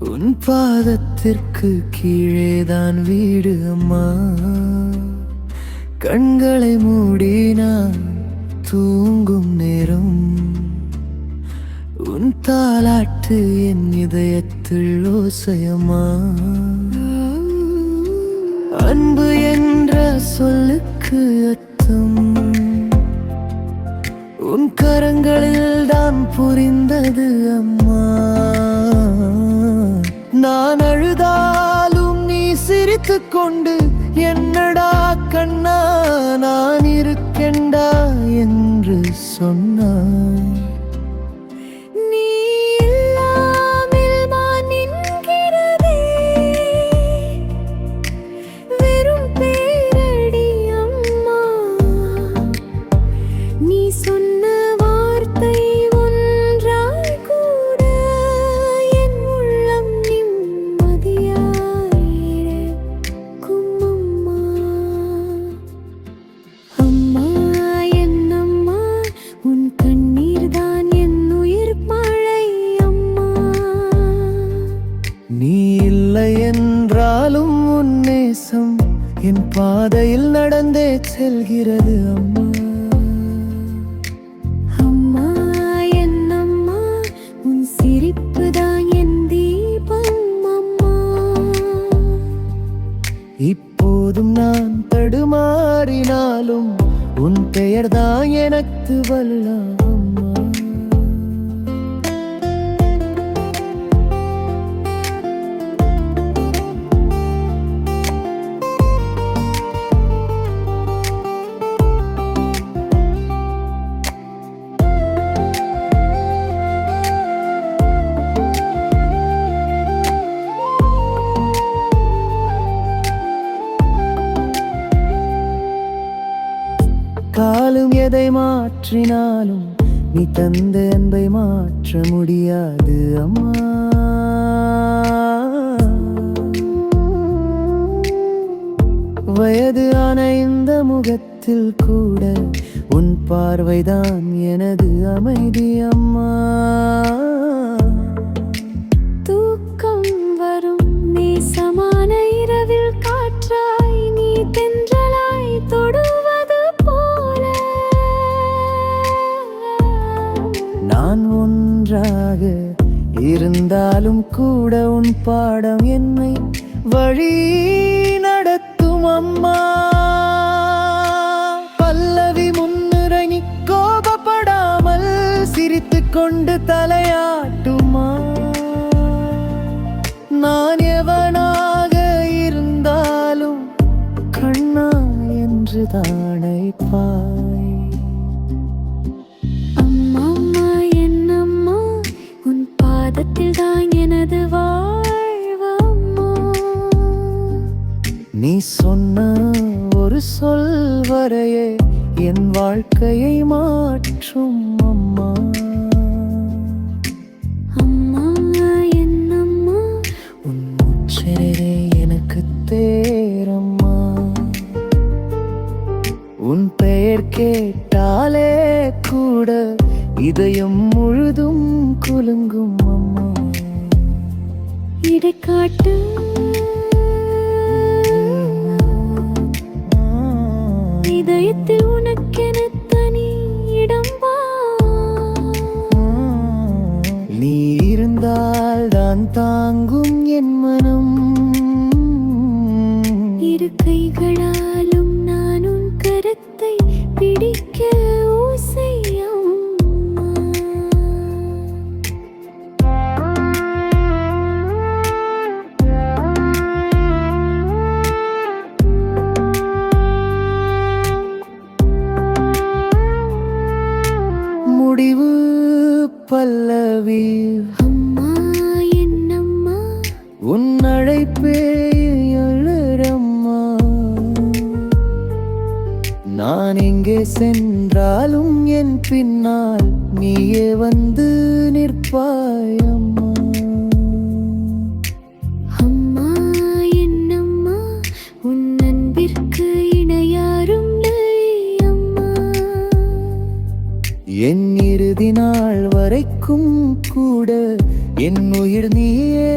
உன் பாதத்திற்கு கீழேதான் வீடு அம்மா. கண்களை மூடினான் தூங்கும் நேரம் உன் தாலாட்டு என் இதயத்தில் ஓசையம்மா. அன்பு என்ற சொல்லுக்கு அர்த்தம் உன் கரங்களில் தான் புரிந்தது அம்மா. நான் அழுதாலும் நீ சிரித்துக் கொண்டு என்னடா கண்ணா நான் இருக்கேன்டா என்று சொன்னாய். என்றாலும் உன் நேசம் என் பாதையில் நடந்தே செல்கிறது அம்மா. அம்மா என்னம்மா உன் சிரிப்பு தான் என் தீபம் அம்மா. இப்போதும் நான் தடுமாறினாலும் உன் பெயர் தான் எனக்கு வல்லம். காலம் எதை மாற்றினாலும் நீ தந்த அன்பை மாற்ற முடியாது அம்மா. வயது ஆன இந்த முகத்தில் கூட உன் பார்வைதான் எனது அமைதி அம்மா. தூக்கம் வரும் நேசமான இரவில் காற்றாய் நீ தென்றலாய் தொடுவது போல நான் ஒன்றாக இருந்தாலும் கூட உன் பாடம் என்னை வழி நடத்தும் அம்மா. பல்லவி முன்னுரை நீ கோபப்படாமல் சிரித்துக் கொண்டு தலையாட்டுமா. நான் எவனாக இருந்தாலும் கண்ணா என்று தானைப்பாய். தான் எனது வாழ்வு அம்மா. நீ சொன்ன ஒரு சொல் வரையே என் வாழ்க்கையை மாற்றும் அம்மா. அம்மா என்னம்மா உன் உச்சரே எனக்கு தேரம்மா. உன் பெயர் கேட்டாலே கூட இதயம் முழுதும் குலுங்கும் அம்மா. இடைக்காட்டு இதயத்தில் உனக்கென தனி இடம் வா. நீ இருந்தால் தான் தாங்கும் என் மனம். இரு கைகளாலும் நான் உன் கரத்தை பிடிக்க ஓசையம். முடிவு பல்லவி அம்மா என்னம்மா உன் அழைப்பே எழுறம்மா. நான் எங்கே சென்றாலும் என் பின்னால் நீயே வந்து நிற்பாய் அம்மா. அம்மா என்னம்மா உன் அன்பிற்கு இணையாரும் அம்மா. என் இறுதி நாள் வரைக்கும் கூட என் உயிர் நீயே